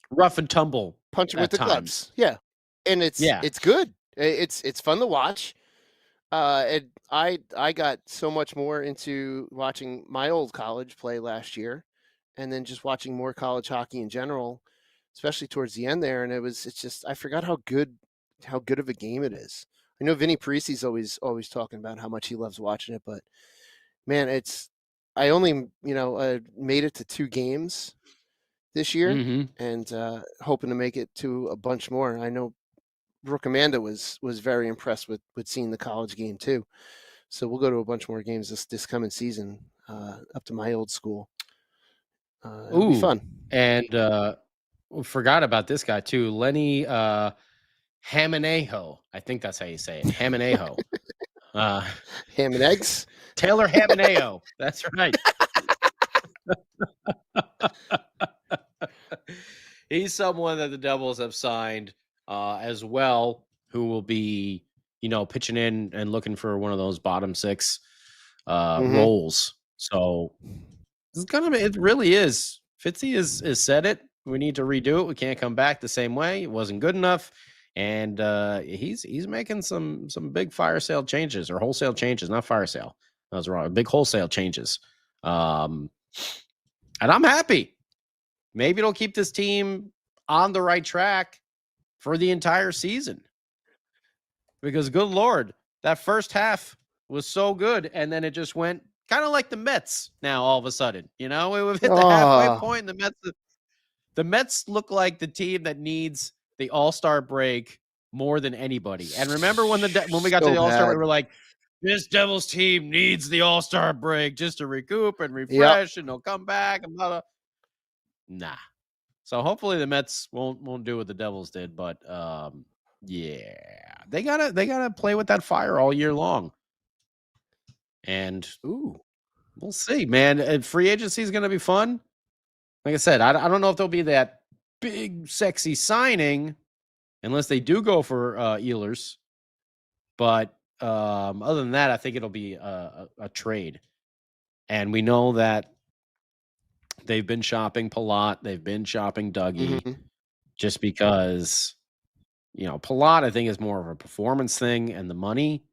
Speaker 3: rough and tumble.
Speaker 2: Punching with the gloves. Yeah. And it's good. It's fun to watch. And I got so much more into watching my old college play last year, and then just watching more college hockey in general, especially towards the end there. And I forgot how good of a game it is. I know Vinny Parisi's always talking about how much he loves watching it, but man, I only made it to 2 games this year, and hoping to make it to a bunch more. I know Brooke Amanda was very impressed with seeing the college game too, so we'll go to a bunch more games this coming season, up to my old school. It'll be fun.
Speaker 3: And we forgot about this guy too, Lenny Hamanejo. I think that's how you say it. Hamanejo.
Speaker 2: Ham and eggs.
Speaker 3: Taylor Hamanejo. That's right. He's someone that the Devils have signed as well, who will be, pitching in and looking for one of those bottom 6 roles. So it really is. Fitzy has said it. We need to redo it. We can't come back the same way. It wasn't good enough. And he's making some big fire sale changes, or wholesale changes, not fire sale. I was wrong. Big wholesale changes. And I'm happy. Maybe it'll keep this team on the right track for the entire season. because good Lord, that first half was so good. And then it just went kind of like the Mets now all of a sudden. We've hit the halfway point, and the Mets look like the team that needs the All-Star break more than anybody. And remember when we got to the All-Star break, we were like, this Devils team needs the All-Star break just to recoup and refresh, and they'll come back and blah, blah. Nah. So hopefully the Mets won't do what the Devils did, but yeah, they gotta play with that fire all year long. And we'll see, man. Free agency is gonna be fun. Like I said, I don't know if there'll be that big sexy signing unless they do go for Ehlers. But other than that, I think it'll be a trade. And we know that they've been shopping Palat, they've been shopping Dougie, just because Palat, I think, is more of a performance thing and the money.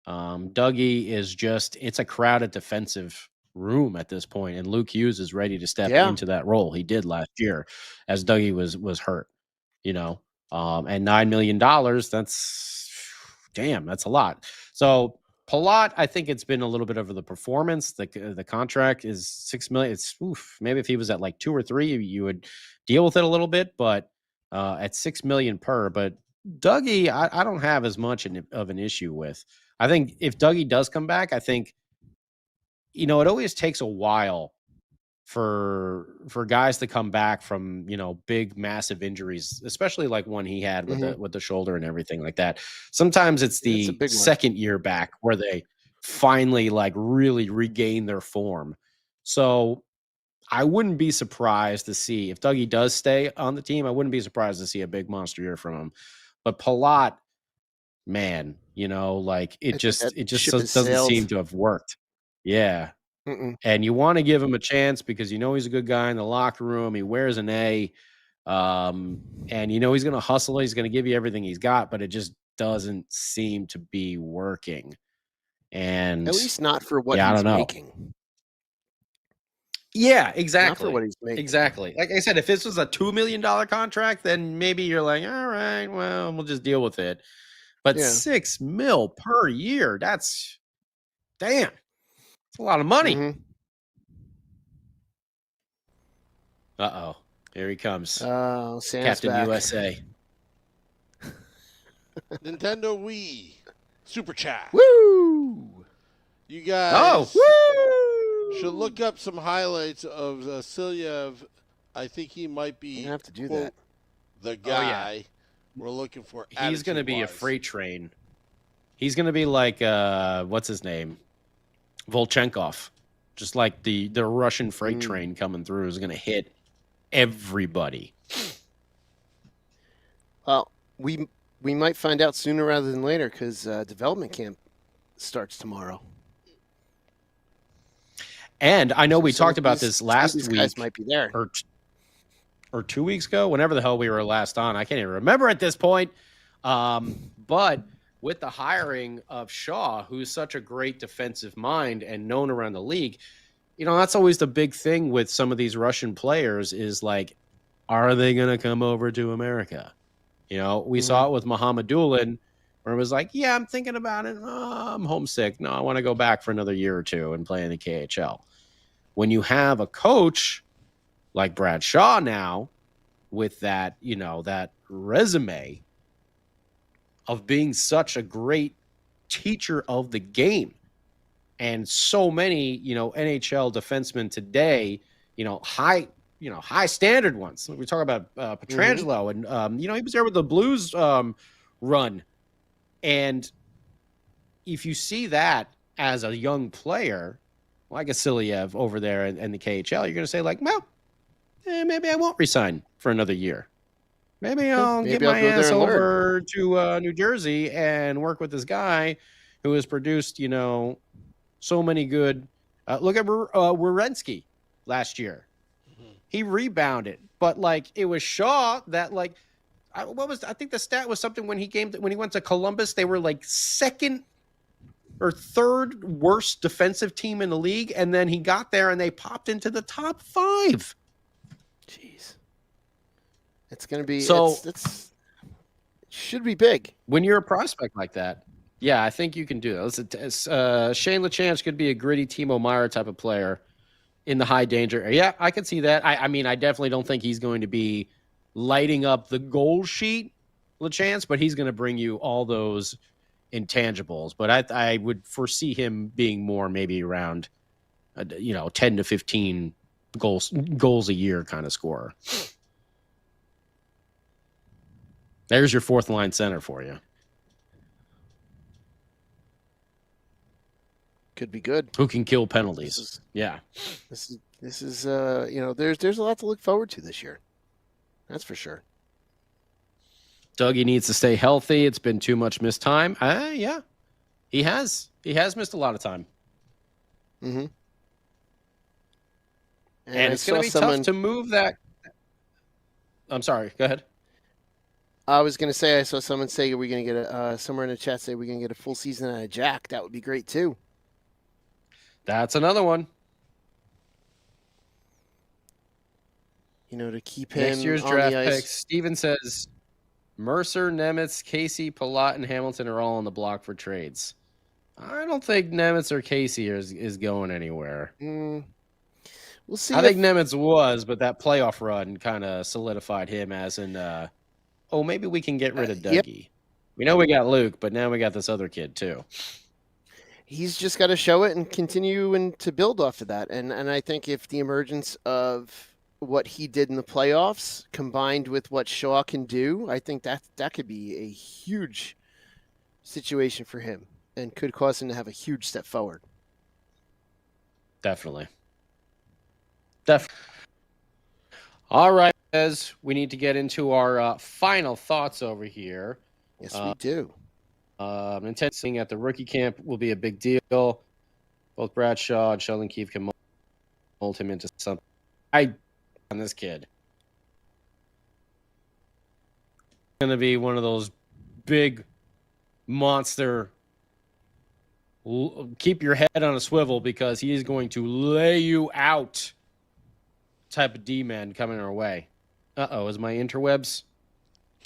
Speaker 3: Dougie is it's a crowded defensive room at this point, and Luke Hughes is ready to step into that role. He did last year as Dougie was hurt, and $9 million, that's a lot. So Palat, I think it's been a little bit over the performance. The contract is $6 million. It's maybe if he was at like 2 or 3, you would deal with it a little bit, but at $6 million per. But Dougie, I don't have as much of an issue with. I think if Dougie does come back, I think it always takes a while for guys to come back from big massive injuries, especially like one he had with the shoulder and everything like that. Sometimes it's the second year back where they finally like really regain their form. So I wouldn't be surprised to see if Dougie does stay on the team. I wouldn't be surprised to see a big monster year from him. But Palat, man, it just doesn't seem to have worked. Yeah. And you want to give him a chance because he's a good guy in the locker room. He wears an A. And he's going to hustle. He's going to give you everything he's got, but it just doesn't seem to be working. And
Speaker 2: at least not for what he's making.
Speaker 3: Yeah, exactly.
Speaker 2: Not for what he's making.
Speaker 3: Exactly. Like I said, if this was a $2 million contract, then maybe you're like, all right, well, we'll just deal with it. But $6 million per year, that's a lot of money. Uh-oh. Here he comes.
Speaker 2: Oh, Santa's
Speaker 3: Captain
Speaker 2: back.
Speaker 3: USA.
Speaker 1: Nintendo Wii Super Chat.
Speaker 2: Woo!
Speaker 1: You guys should look up some highlights of Vasilyev. I think he might be
Speaker 2: have to do
Speaker 1: quote,
Speaker 2: that.
Speaker 1: The guy we're looking for.
Speaker 3: He's going to be a freight train. He's going to be like, what's his name? Volchenkov. Just like the Russian freight train coming through is going to hit everybody.
Speaker 2: Well, we might find out sooner rather than later because development camp starts tomorrow.
Speaker 3: And I know we talked about this last week.
Speaker 2: Guys might be there.
Speaker 3: Or 2 weeks ago, whenever the hell we were last on. I can't even remember at this point. But with the hiring of Shaw, who's such a great defensive mind and known around the league, that's always the big thing with some of these Russian players is like, are they going to come over to America? We saw it with Mohamedulin, where it was like, yeah, I'm thinking about it. Oh, I'm homesick. No, I want to go back for another year or two and play in the KHL. When you have a coach like Brad Shaw now with that, that resume of being such a great teacher of the game, and so many, NHL defensemen today, high standard ones. We talk about Pietrangelo, and he was there with the Blues run. And if you see that as a young player, like a Vasilyev over there in the KHL, you're going to say like, well, maybe I won't resign for another year. Maybe I'll get my ass over to New Jersey and work with this guy who has produced, so many good. Look at Werenski last year. He rebounded, but like it was Shaw that like, I think the stat was something when he went to Columbus, they were like second or third worst defensive team in the league, and then he got there and they popped into the top 5.
Speaker 2: Jeez, it's going to be
Speaker 3: so.
Speaker 2: should be big.
Speaker 3: When you're a prospect like that, yeah, I think you can do that. Shane LeChance could be a gritty Timo Meier type of player in the high danger area. Yeah, I could see that. I mean, I definitely don't think he's going to be lighting up the goal sheet, LeChance, but he's going to bring you all those intangibles. But I would foresee him being more maybe around, 10 to 15 goals a year kind of scorer. There's your fourth line center for you.
Speaker 2: Could be good.
Speaker 3: Who can kill penalties?
Speaker 2: This is there's a lot to look forward to this year. That's for sure.
Speaker 3: Dougie needs to stay healthy. It's been too much missed time. Yeah, he has. He has missed a lot of time.
Speaker 2: Mm-hmm.
Speaker 3: And it's going to be tough to move that. I'm sorry. Go ahead.
Speaker 2: I was going to say, I saw someone say, are we going to get somewhere in the chat say we're going to get a full season out of Jack. That would be great too.
Speaker 3: That's another one.
Speaker 2: To keep him
Speaker 3: next year's
Speaker 2: on
Speaker 3: draft
Speaker 2: the ice.
Speaker 3: picks. Steven says Mercer, Nemitz, Casey, Palat, and Hamilton are all on the block for trades. I don't think Nemitz or Casey is going anywhere.
Speaker 2: We'll see.
Speaker 3: I think Nemitz was, but that playoff run kind of solidified him as maybe we can get rid of Dougie. Yep. We know we got Luke, but now we got this other kid too.
Speaker 2: He's just got to show it and continue and to build off of that. And I think if the emergence of what he did in the playoffs combined with what Shaw can do, I think that could be a huge situation for him and could cause him to have a huge step forward.
Speaker 3: Definitely. All right, guys, we need to get into our final thoughts over here.
Speaker 2: Yes, we do.
Speaker 3: Intensing at the rookie camp will be a big deal. Both Bradshaw and Sheldon Keefe can mold him into something. On this kid. Going to be one of those big monster. Keep your head on a swivel because he is going to lay you out type of D-man coming our way. Is my interwebs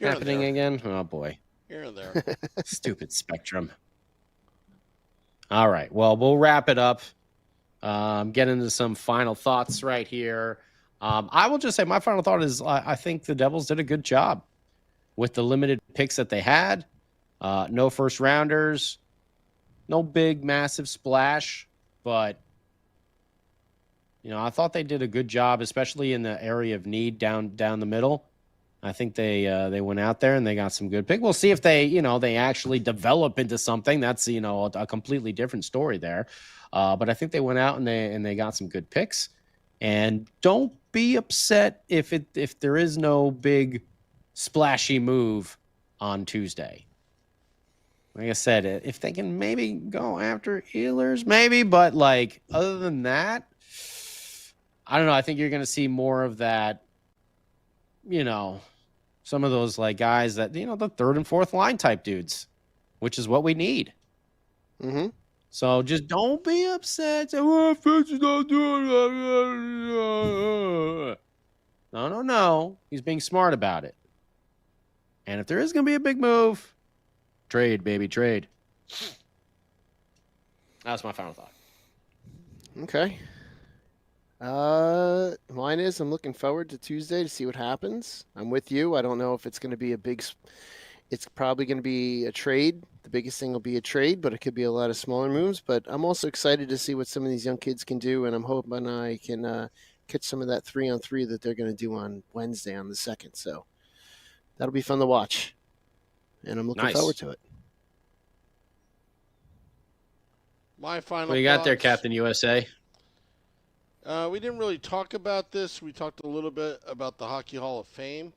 Speaker 3: happening again? Oh, boy.
Speaker 1: Here and there.
Speaker 3: Stupid Spectrum. All right. Well, we'll wrap it up. Get into some final thoughts right here. I will just say my final thought is I think the Devils did a good job with the limited picks that they had. No first rounders, no big, massive splash, but I thought they did a good job, especially in the area of need down the middle. I think they went out there and they got some good picks. We'll see if they actually develop into something. That's a completely different story there. But I think they went out and they got some good picks. And don't be upset if there is no big splashy move on Tuesday. Like I said, if they can maybe go after Ehlers, maybe, but other than that, I don't know. I think you're going to see more of that, some of those guys that, the third and fourth line type dudes, which is what we need.
Speaker 2: Mm-hmm.
Speaker 3: So just don't be upset. Say, Fitz is not doing it. No. He's being smart about it. And if there is going to be a big move, trade, baby, trade. That's my final thought.
Speaker 2: Okay. Mine is I'm looking forward to Tuesday to see what happens. I'm with you. I don't know if it's going to be it's probably going to be a trade. The biggest thing will be a trade, but it could be a lot of smaller moves. But I'm also excited to see what some of these young kids can do, and I'm hoping I can catch some of that 3-on-3 that they're going to do on Wednesday on the 2nd. So that'll be fun to watch, and I'm looking forward to it.
Speaker 1: My final
Speaker 3: What you got there, Captain USA?
Speaker 1: We didn't really talk about this. We talked a little bit about the Hockey Hall of Fame.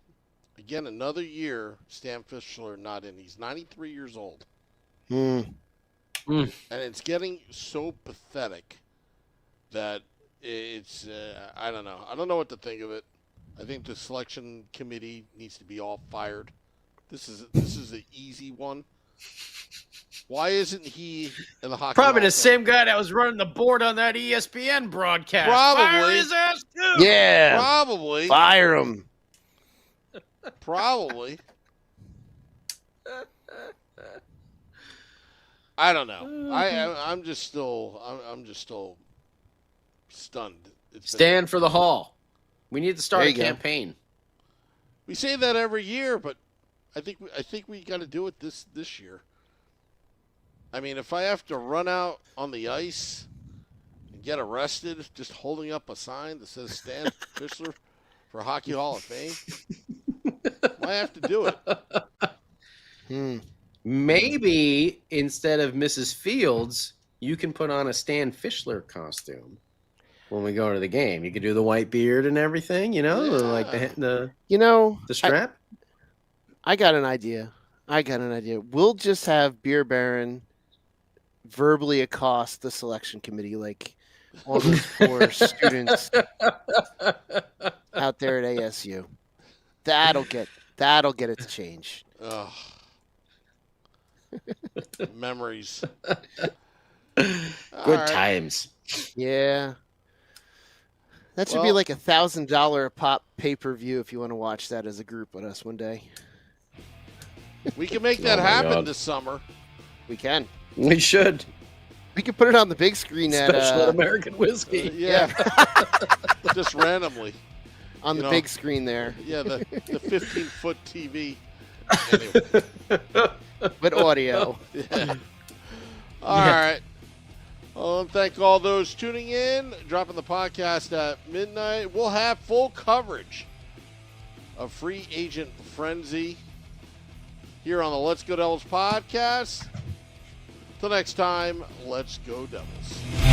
Speaker 1: Again, another year, Stan Fischler not in. He's 93 years old. And it's getting so pathetic that it's, I don't know. I don't know what to think of it. I think the selection committee needs to be all fired. This is an easy one. Why isn't he in the Hockey
Speaker 3: Probably
Speaker 1: Hall
Speaker 3: the same guy that was running the board on that ESPN broadcast.
Speaker 1: Probably.
Speaker 3: Fire his ass too.
Speaker 2: Yeah.
Speaker 1: Probably.
Speaker 2: Fire him.
Speaker 1: Probably. I don't know. I'm just still stunned.
Speaker 3: Stand for the Hall. We need to start a
Speaker 2: There you go.
Speaker 3: campaign.
Speaker 1: We say that every year, but I think we got to do it this year. I mean, if I have to run out on the ice and get arrested just holding up a sign that says Stan Fischler for Hockey Hall of Fame, I have to do it.
Speaker 3: Maybe instead of Mrs. Fields, you can put on a Stan Fischler costume when we go to the game. You could do the white beard and everything,
Speaker 1: Yeah.
Speaker 3: like the strap.
Speaker 2: I got an idea. We'll just have Beer Baron verbally accost the selection committee like all those poor students out there at ASU. That'll get it to change.
Speaker 1: Ugh. Memories.
Speaker 3: Good times.
Speaker 2: Yeah. That should be like $1,000 a pop pay-per-view if you want to watch that as a group with us one day.
Speaker 1: We can make that happen this summer.
Speaker 2: We can.
Speaker 3: We should.
Speaker 2: We can put it on the big screen
Speaker 3: Special at American Whiskey.
Speaker 1: Yeah. Just randomly.
Speaker 2: On the big screen there.
Speaker 1: Yeah, the 15-foot TV. Anyway.
Speaker 2: With audio.
Speaker 1: Yeah. All right. Well, thank all those tuning in, dropping the podcast at midnight. We'll have full coverage of Free Agent Frenzy here on the Let's Go Devils podcast. Till next time, let's go Devils.